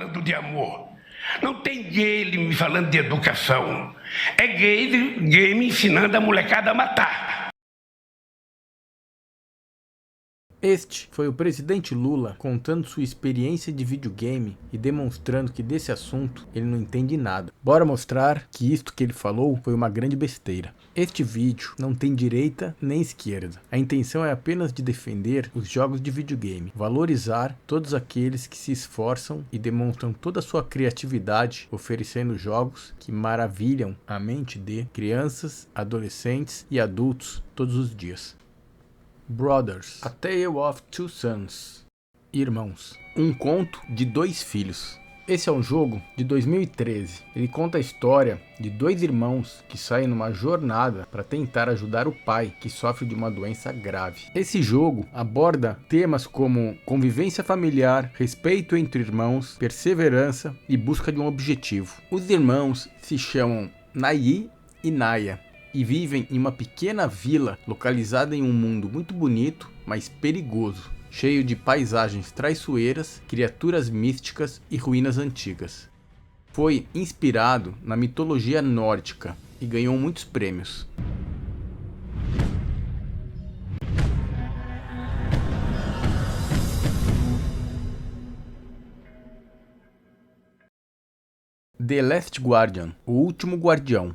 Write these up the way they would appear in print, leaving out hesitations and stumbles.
falando de amor. Não tem game me falando de educação. É game ensinando a molecada a matar. Este foi o presidente Lula contando sua experiência de videogame e demonstrando que desse assunto ele não entende nada. Bora mostrar que isto que ele falou foi uma grande besteira. Este vídeo não tem direita nem esquerda. A intenção é apenas de defender os jogos de videogame, valorizar todos aqueles que se esforçam e demonstram toda a sua criatividade oferecendo jogos que maravilham a mente de crianças, adolescentes e adultos todos os dias. Brothers, A Tale of Two Sons, Irmãos, um conto de dois filhos. Esse é um jogo de 2013. Ele conta a história de dois irmãos que saem numa jornada para tentar ajudar o pai que sofre de uma doença grave. Esse jogo aborda temas como convivência familiar, respeito entre irmãos, perseverança e busca de um objetivo. Os irmãos se chamam Nayi e Naya e vivem em uma pequena vila localizada em um mundo muito bonito, mas perigoso, cheio de paisagens traiçoeiras, criaturas místicas e ruínas antigas. Foi inspirado na mitologia nórdica e ganhou muitos prêmios. The Last Guardian, O Último Guardião.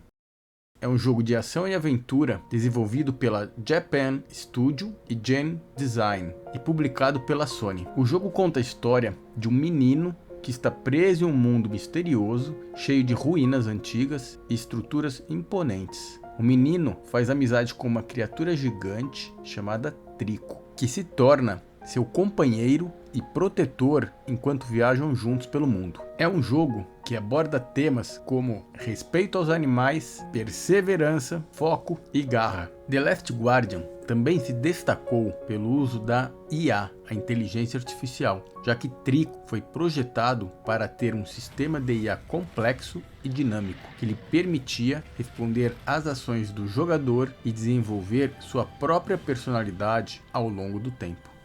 É um jogo de ação e aventura desenvolvido pela Japan Studio e Gen Design e publicado pela Sony. O jogo conta a história de um menino que está preso em um mundo misterioso, cheio de ruínas antigas e estruturas imponentes. O menino faz amizade com uma criatura gigante chamada Trico, que se torna seu companheiro e protetor enquanto viajam juntos pelo mundo. É um jogo que aborda temas como respeito aos animais, perseverança, foco e garra. The Last Guardian também se destacou pelo uso da IA, a inteligência artificial, já que Trico foi projetado para ter um sistema de IA complexo e dinâmico, que lhe permitia responder às ações do jogador e desenvolver sua própria personalidade ao longo do tempo.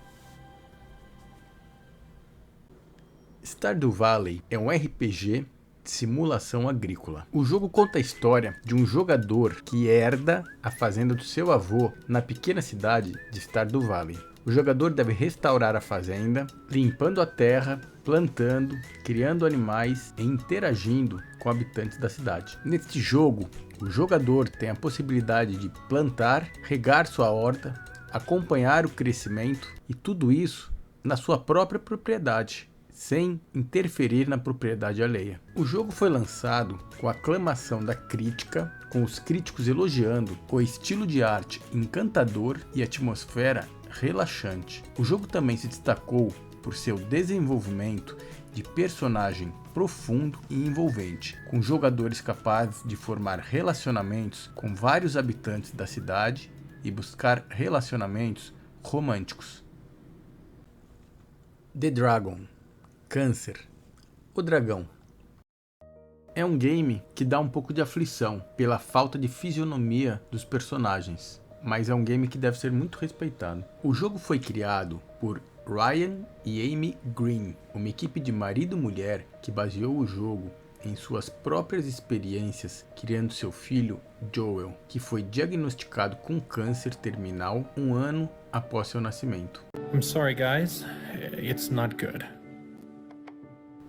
Stardew Valley é um RPG de simulação agrícola. O jogo conta a história de um jogador que herda a fazenda do seu avô na pequena cidade de Stardew Valley. O jogador deve restaurar a fazenda, limpando a terra, plantando, criando animais e interagindo com habitantes da cidade. Neste jogo, o jogador tem a possibilidade de plantar, regar sua horta, acompanhar o crescimento e tudo isso na sua própria propriedade, sem interferir na propriedade alheia. O jogo foi lançado com aclamação da crítica, com os críticos elogiando o estilo de arte encantador e atmosfera relaxante. O jogo também se destacou por seu desenvolvimento de personagem profundo e envolvente, com jogadores capazes de formar relacionamentos com vários habitantes da cidade e buscar relacionamentos românticos. The Dragon, Câncer, o dragão. É um game que dá um pouco de aflição pela falta de fisionomia dos personagens, mas é um game que deve ser muito respeitado. O jogo foi criado por Ryan e Amy Green, uma equipe de marido e mulher que baseou o jogo em suas próprias experiências criando seu filho Joel, que foi diagnosticado com câncer terminal um ano após seu nascimento. I'm sorry guys, it's not good.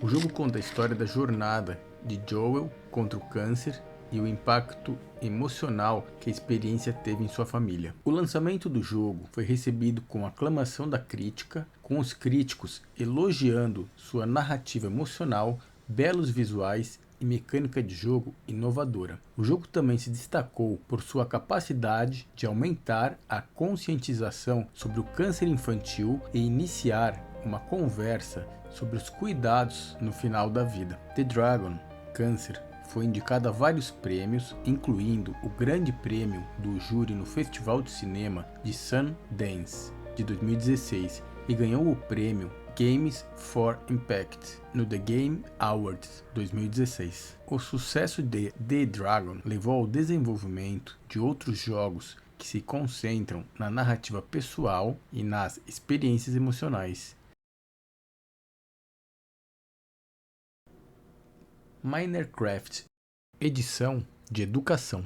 O jogo conta a história da jornada de Joel contra o câncer e o impacto emocional que a experiência teve em sua família. O lançamento do jogo foi recebido com aclamação da crítica, com os críticos elogiando sua narrativa emocional, belos visuais e mecânica de jogo inovadora. O jogo também se destacou por sua capacidade de aumentar a conscientização sobre o câncer infantil e iniciar uma conversa sobre os cuidados no final da vida. The Dragon, Câncer, foi indicado a vários prêmios, incluindo o Grande Prêmio do Júri no Festival de Cinema de Sundance de 2016 e ganhou o prêmio Games for Impact no The Game Awards 2016. O sucesso de The Dragon levou ao desenvolvimento de outros jogos que se concentram na narrativa pessoal e nas experiências emocionais. Minecraft, edição de educação.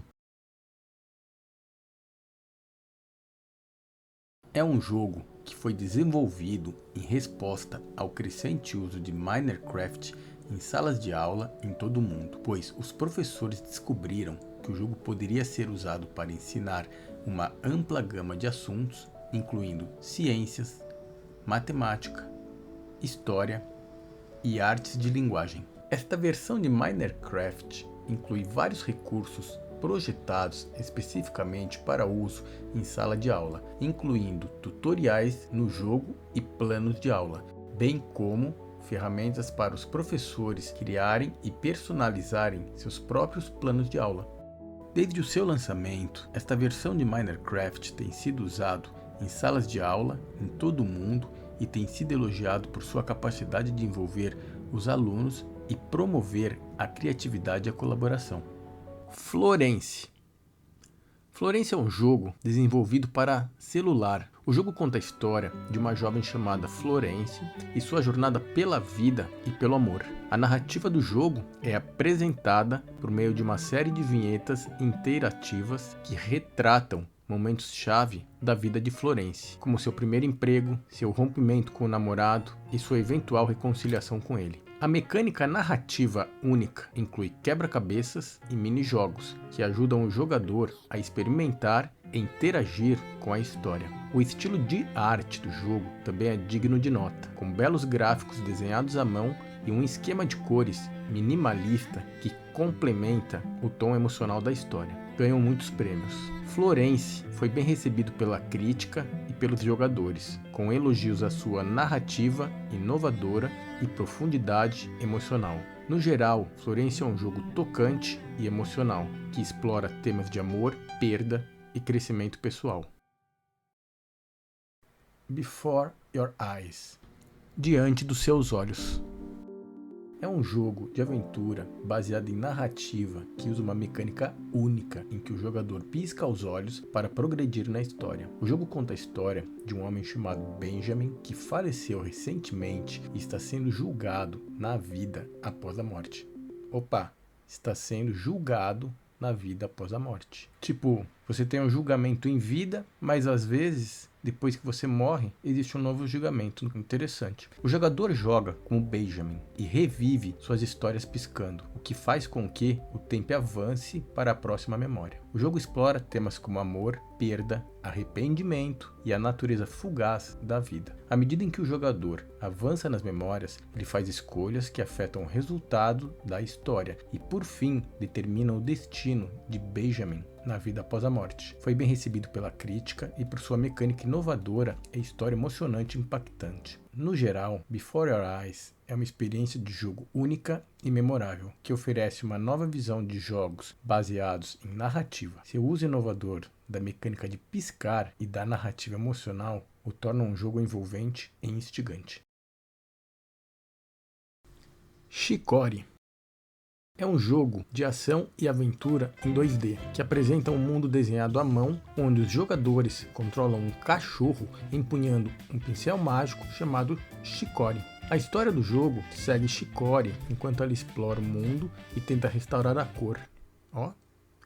É um jogo que foi desenvolvido em resposta ao crescente uso de Minecraft em salas de aula em todo o mundo, pois os professores descobriram que o jogo poderia ser usado para ensinar uma ampla gama de assuntos, incluindo ciências, matemática, história e artes de linguagem. Esta versão de Minecraft inclui vários recursos projetados especificamente para uso em sala de aula, incluindo tutoriais no jogo e planos de aula, bem como ferramentas para os professores criarem e personalizarem seus próprios planos de aula. Desde o seu lançamento, esta versão de Minecraft tem sido usado em salas de aula em todo o mundo e tem sido elogiado por sua capacidade de envolver os alunos e promover a criatividade e a colaboração. Florence. Florence é um jogo desenvolvido para celular. O jogo conta a história de uma jovem chamada Florence e sua jornada pela vida e pelo amor. A narrativa do jogo é apresentada por meio de uma série de vinhetas interativas que retratam momentos-chave da vida de Florence, como seu primeiro emprego, seu rompimento com o namorado e sua eventual reconciliação com ele. A mecânica narrativa única inclui quebra-cabeças e mini-jogos que ajudam o jogador a experimentar e interagir com a história. O estilo de arte do jogo também é digno de nota, com belos gráficos desenhados à mão e um esquema de cores minimalista que complementa o tom emocional da história. Ganhou muitos prêmios. Florence foi bem recebido pela crítica e pelos jogadores, com elogios à sua narrativa inovadora e profundidade emocional. No geral, Florence é um jogo tocante e emocional, que explora temas de amor, perda e crescimento pessoal. Before Your Eyes. Diante dos seus olhos. É um jogo de aventura baseado em narrativa que usa uma mecânica única em que o jogador pisca os olhos para progredir na história. O jogo conta a história de um homem chamado Benjamin que faleceu recentemente e está sendo julgado na vida após a morte. Está sendo julgado na vida após a morte. Tipo, você tem um julgamento em vida, mas às vezes, depois que você morre, existe um novo julgamento. Interessante. O jogador joga como Benjamin e revive suas histórias piscando, o que faz com que o tempo avance para a próxima memória. O jogo explora temas como amor, perda, arrependimento e a natureza fugaz da vida. À medida em que o jogador avança nas memórias, ele faz escolhas que afetam o resultado da história e, por fim, determinam o destino de Benjamin na vida após a morte. Foi bem recebido pela crítica e por sua mecânica inovadora e história emocionante e impactante. No geral, Before Your Eyes é uma experiência de jogo única e memorável, que oferece uma nova visão de jogos baseados em narrativa. Seu uso inovador da mecânica de piscar e da narrativa emocional o torna um jogo envolvente e instigante. Chicory. É um jogo de ação e aventura em 2D, que apresenta um mundo desenhado à mão, onde os jogadores controlam um cachorro empunhando um pincel mágico chamado Chicory. A história do jogo segue Chicory enquanto ela explora o mundo e tenta restaurar a cor.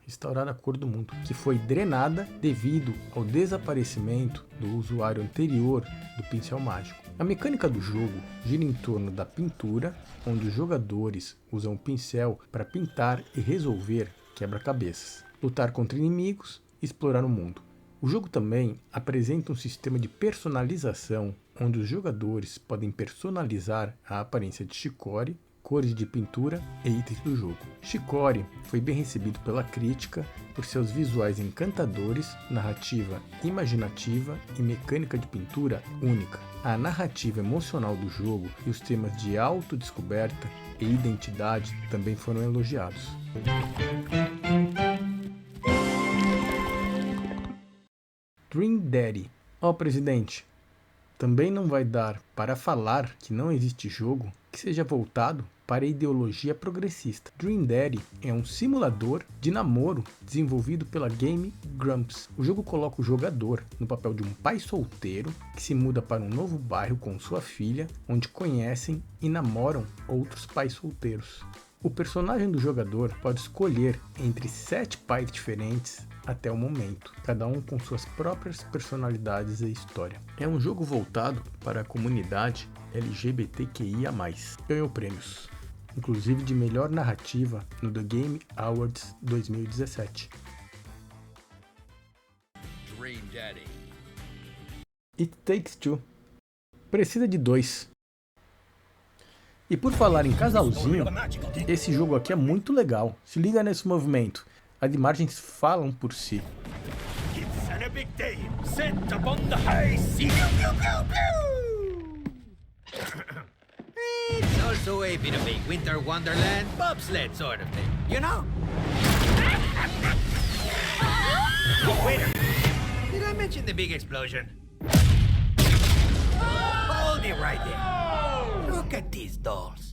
Restaurar a cor do mundo, que foi drenada devido ao desaparecimento do usuário anterior do pincel mágico. A mecânica do jogo gira em torno da pintura, onde os jogadores usam o pincel para pintar e resolver quebra-cabeças, lutar contra inimigos e explorar o mundo. O jogo também apresenta um sistema de personalização, onde os jogadores podem personalizar a aparência de Chicory, cores de pintura e itens do jogo. Chicory foi bem recebido pela crítica por seus visuais encantadores, narrativa imaginativa e mecânica de pintura única. A narrativa emocional do jogo e os temas de autodescoberta e identidade também foram elogiados. Dream Daddy. Presidente, também não vai dar para falar que não existe jogo que seja voltado para a ideologia progressista. Dream Daddy é um simulador de namoro desenvolvido pela Game Grumps. O jogo coloca o jogador no papel de um pai solteiro que se muda para um novo bairro com sua filha, onde conhecem e namoram outros pais solteiros. O personagem do jogador pode escolher entre 7 pais diferentes até o momento, cada um com suas próprias personalidades e história. É um jogo voltado para a comunidade LGBTQIA+. Ganhou prêmios, inclusive de melhor narrativa no The Game Awards 2017. Dream Daddy. It Takes Two. Precisa de 2. E por falar em casalzinho, esse jogo aqui é muito legal. Se liga nesse movimento. As imagens falam por si. It's a big day. Set upon the high sea. It's also a bit of a winter wonderland bobsled sort of thing, you know? Wait a minute. Did I mention the big explosion? Hold it right there. Look at these dolls.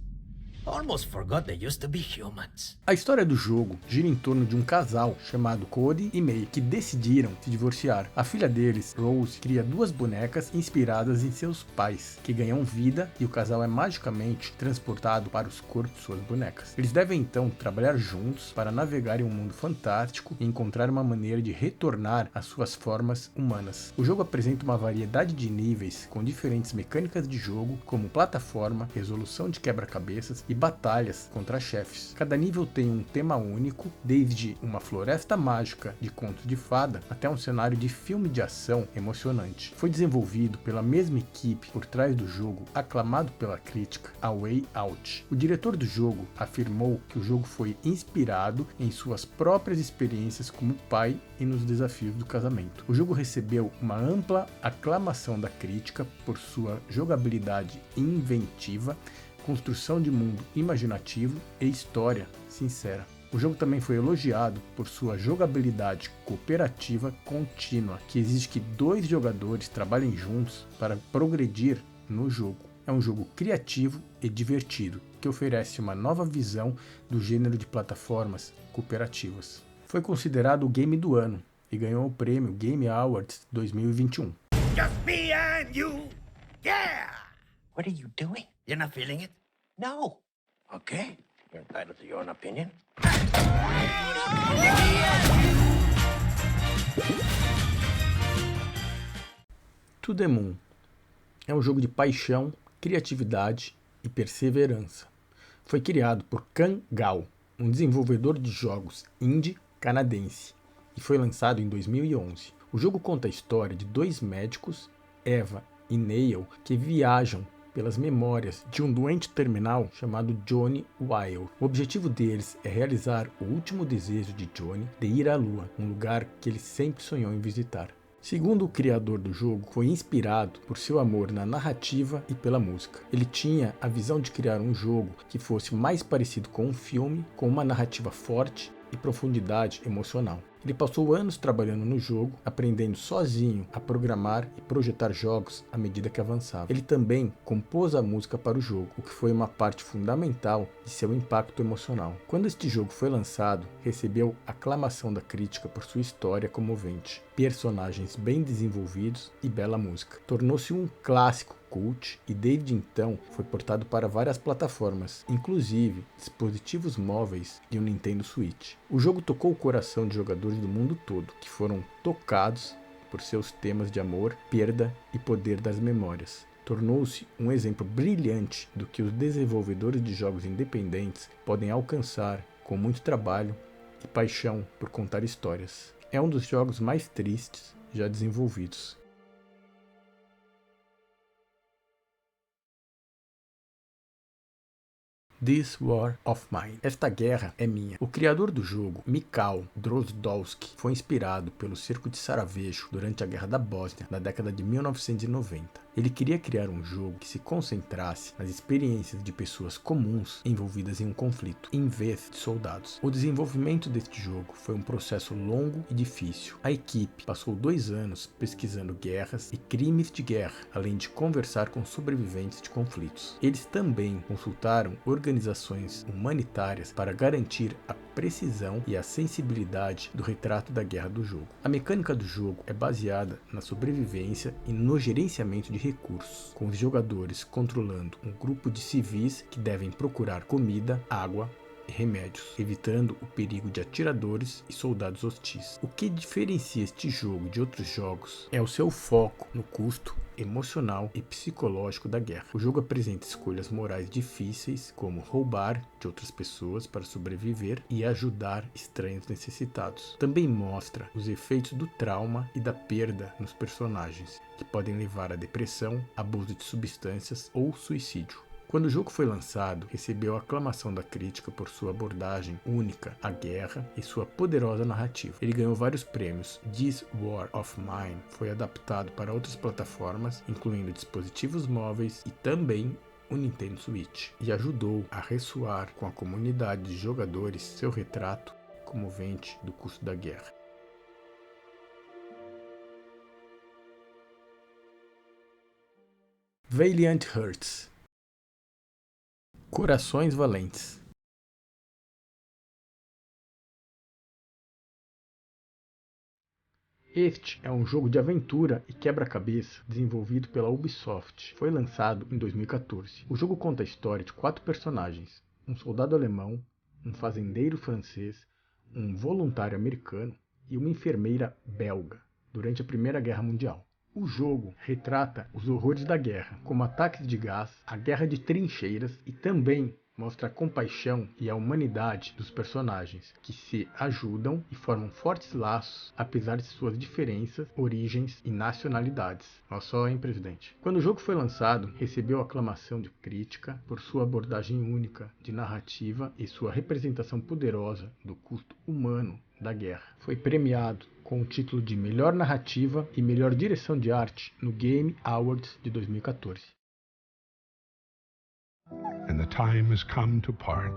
Almost forgot they used to be humans. A história do jogo gira em torno de um casal chamado Cody e May, que decidiram se divorciar. A filha deles, Rose, cria 2 bonecas inspiradas em seus pais, que ganham vida, e o casal é magicamente transportado para os corpos de suas bonecas. Eles devem então trabalhar juntos para navegar em um mundo fantástico e encontrar uma maneira de retornar às suas formas humanas. O jogo apresenta uma variedade de níveis com diferentes mecânicas de jogo, como plataforma, resolução de quebra-cabeças e batalhas contra chefes. Cada nível tem um tema único, desde uma floresta mágica de contos de fada até um cenário de filme de ação emocionante. Foi desenvolvido pela mesma equipe por trás do jogo, aclamado pela crítica, A Way Out. O diretor do jogo afirmou que o jogo foi inspirado em suas próprias experiências como pai e nos desafios do casamento. O jogo recebeu uma ampla aclamação da crítica por sua jogabilidade inventiva, construção de mundo imaginativo e história sincera. O jogo também foi elogiado por sua jogabilidade cooperativa contínua, que exige que 2 jogadores trabalhem juntos para progredir no jogo. É um jogo criativo e divertido, que oferece uma nova visão do gênero de plataformas cooperativas. Foi considerado o game do ano e ganhou o prêmio Game Awards 2021. Just me and you. Yeah. What are you doing? You're not feeling it? No. Okay. You're entitled to your own opinion. To the Moon é um jogo de paixão, criatividade e perseverança. Foi criado por Kan Gao, um desenvolvedor de jogos indie canadense, e foi lançado em 2011. O jogo conta a história de 2 médicos, Eva e Neil, que viajam pelas memórias de um doente terminal chamado Johnny Wild. O objetivo deles é realizar o último desejo de Johnny de ir à Lua, um lugar que ele sempre sonhou em visitar. Segundo o criador do jogo, foi inspirado por seu amor na narrativa e pela música. Ele tinha a visão de criar um jogo que fosse mais parecido com um filme, com uma narrativa forte e profundidade emocional. Ele passou anos trabalhando no jogo, aprendendo sozinho a programar e projetar jogos à medida que avançava. Ele também compôs a música para o jogo, o que foi uma parte fundamental de seu impacto emocional. Quando este jogo foi lançado, recebeu aclamação da crítica por sua história comovente, personagens bem desenvolvidos e bela música. Tornou-se um clássico cult e desde então foi portado para várias plataformas, inclusive dispositivos móveis e o Nintendo Switch. O jogo tocou o coração de jogadores do mundo todo, que foram tocados por seus temas de amor, perda e poder das memórias. Tornou-se um exemplo brilhante do que os desenvolvedores de jogos independentes podem alcançar com muito trabalho e paixão por contar histórias. É um dos jogos mais tristes já desenvolvidos. This War of Mine. Esta guerra é minha. O criador do jogo, Mikhail Drozdowski, foi inspirado pelo cerco de Sarajevo durante a Guerra da Bósnia, na década de 1990. Ele queria criar um jogo que se concentrasse nas experiências de pessoas comuns envolvidas em um conflito, em vez de soldados. O desenvolvimento deste jogo foi um processo longo e difícil. A equipe passou 2 anos pesquisando guerras e crimes de guerra, além de conversar com sobreviventes de conflitos. Eles também consultaram organizações humanitárias para garantir a precisão e a sensibilidade do retrato da guerra do jogo. A mecânica do jogo é baseada na sobrevivência e no gerenciamento de recursos, com os jogadores controlando um grupo de civis que devem procurar comida, água e remédios, evitando o perigo de atiradores e soldados hostis. O que diferencia este jogo de outros jogos é o seu foco no custo emocional e psicológico da guerra. O jogo apresenta escolhas morais difíceis, como roubar de outras pessoas para sobreviver e ajudar estranhos necessitados. Também mostra os efeitos do trauma e da perda nos personagens, que podem levar à depressão, abuso de substâncias ou suicídio. Quando o jogo foi lançado, recebeu a aclamação da crítica por sua abordagem única à guerra e sua poderosa narrativa. Ele ganhou vários prêmios. This War of Mine foi adaptado para outras plataformas, incluindo dispositivos móveis e também o Nintendo Switch, e ajudou a ressoar com a comunidade de jogadores seu retrato comovente do custo da guerra. Valiant Hearts. Corações Valentes. Este é um jogo de aventura e quebra-cabeça desenvolvido pela Ubisoft. Foi lançado em 2014. O jogo conta a história de 4 personagens: um soldado alemão, um fazendeiro francês, um voluntário americano e uma enfermeira belga durante a Primeira Guerra Mundial. O jogo retrata os horrores da guerra, como ataques de gás, a guerra de trincheiras, e também mostra a compaixão e a humanidade dos personagens, que se ajudam e formam fortes laços, apesar de suas diferenças, origens e nacionalidades. Olha só, hein, presidente? Quando o jogo foi lançado, recebeu aclamação de crítica por sua abordagem única de narrativa e sua representação poderosa do custo humano da guerra. Foi premiado com o título de Melhor Narrativa e Melhor Direção de Arte no Game Awards de 2014. And the time has come to part.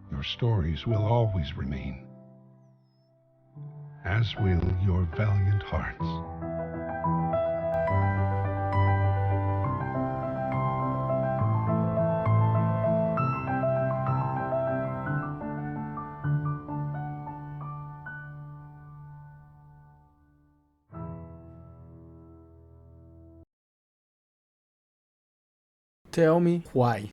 Your stories will always remain, as will your valiant hearts. Tell Me Why.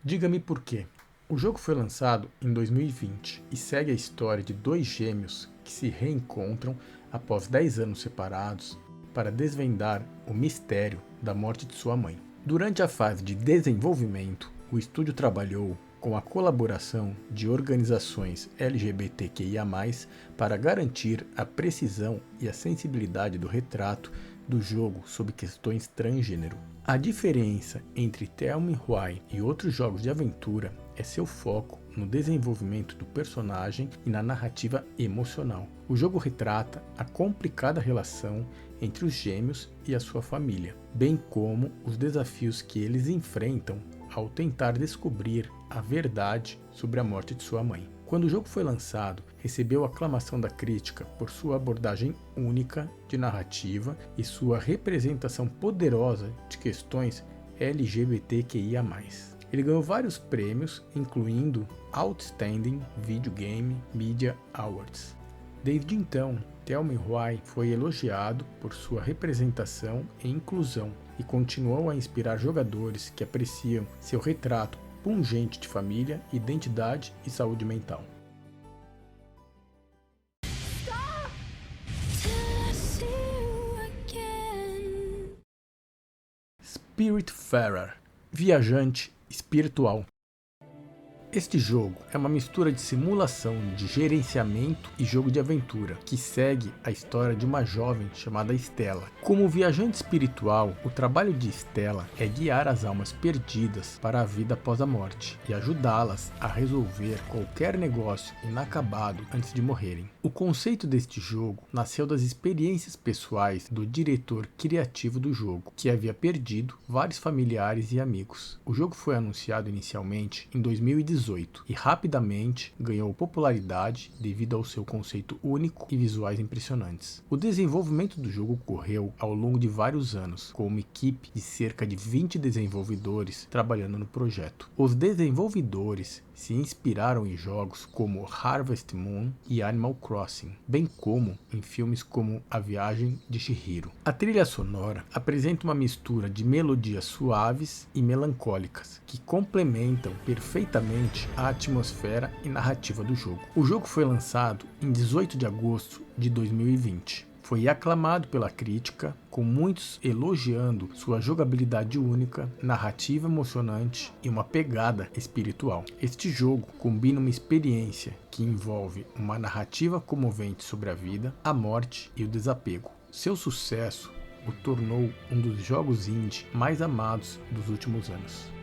Diga-me por quê. O jogo foi lançado em 2020 e segue a história de 2 gêmeos que se reencontram após 10 anos separados para desvendar o mistério da morte de sua mãe. Durante a fase de desenvolvimento, o estúdio trabalhou com a colaboração de organizações LGBTQIA+, para garantir a precisão e a sensibilidade do retrato do jogo sobre questões transgênero. A diferença entre Tell Me Why e outros jogos de aventura é seu foco no desenvolvimento do personagem e na narrativa emocional. O jogo retrata a complicada relação entre os gêmeos e a sua família, bem como os desafios que eles enfrentam ao tentar descobrir a verdade sobre a morte de sua mãe. Quando o jogo foi lançado, recebeu aclamação da crítica por sua abordagem única de narrativa e sua representação poderosa de questões LGBTQIA+. Ele ganhou vários prêmios, incluindo Outstanding Video Game Media Awards. Desde então, Tell Me Why foi elogiado por sua representação e inclusão e continuou a inspirar jogadores que apreciam seu retrato pungente de família, identidade e saúde mental. Spiritfarer, viajante espiritual. Este jogo é uma mistura de simulação de gerenciamento e jogo de aventura, que segue a história de uma jovem chamada Stella. Como viajante espiritual, o trabalho de Stella é guiar as almas perdidas para a vida após a morte e ajudá-las a resolver qualquer negócio inacabado antes de morrerem. O conceito deste jogo nasceu das experiências pessoais do diretor criativo do jogo, que havia perdido vários familiares e amigos. O jogo foi anunciado inicialmente em 2018 e rapidamente ganhou popularidade devido ao seu conceito único e visuais impressionantes. O desenvolvimento do jogo ocorreu ao longo de vários anos, com uma equipe de cerca de 20 desenvolvedores trabalhando no projeto. Os desenvolvedores se inspiraram em jogos como Harvest Moon e Animal Crossing, bem como em filmes como A Viagem de Chihiro. A trilha sonora apresenta uma mistura de melodias suaves e melancólicas, que complementam perfeitamente a atmosfera e narrativa do jogo. O jogo foi lançado em 18 de agosto de 2020. Foi aclamado pela crítica, com muitos elogiando sua jogabilidade única, narrativa emocionante e uma pegada espiritual. Este jogo combina uma experiência que envolve uma narrativa comovente sobre a vida, a morte e o desapego. Seu sucesso o tornou um dos jogos indie mais amados dos últimos anos.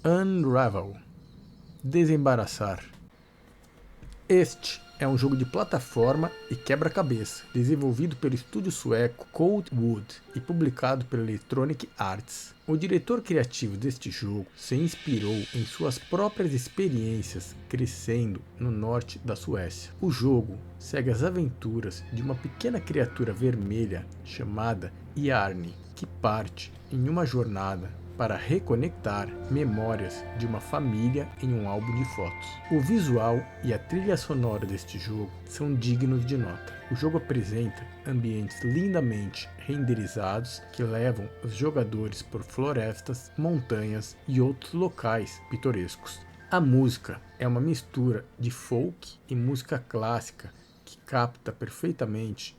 Unravel. Desembaraçar. Este é um jogo de plataforma e quebra-cabeça, desenvolvido pelo estúdio sueco Coldwood e publicado pela Electronic Arts. O diretor criativo deste jogo se inspirou em suas próprias experiências crescendo no norte da Suécia. O jogo segue as aventuras de uma pequena criatura vermelha chamada Yarny, que parte em uma jornada para reconectar memórias de uma família em um álbum de fotos. O visual e a trilha sonora deste jogo são dignos de nota. O jogo apresenta ambientes lindamente renderizados que levam os jogadores por florestas, montanhas e outros locais pitorescos. A música é uma mistura de folk e música clássica que capta perfeitamente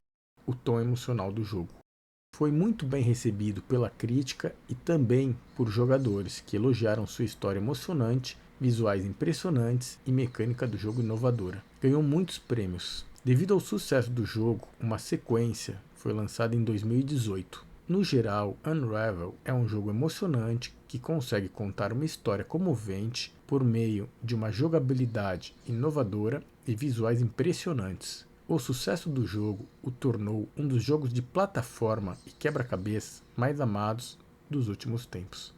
o tom emocional do jogo. Foi muito bem recebido pela crítica e também por jogadores, que elogiaram sua história emocionante, visuais impressionantes e mecânica do jogo inovadora. Ganhou muitos prêmios. Devido ao sucesso do jogo, uma sequência foi lançada em 2018. No geral, Unravel é um jogo emocionante que consegue contar uma história comovente por meio de uma jogabilidade inovadora e visuais impressionantes. O sucesso do jogo o tornou um dos jogos de plataforma e quebra-cabeça mais amados dos últimos tempos.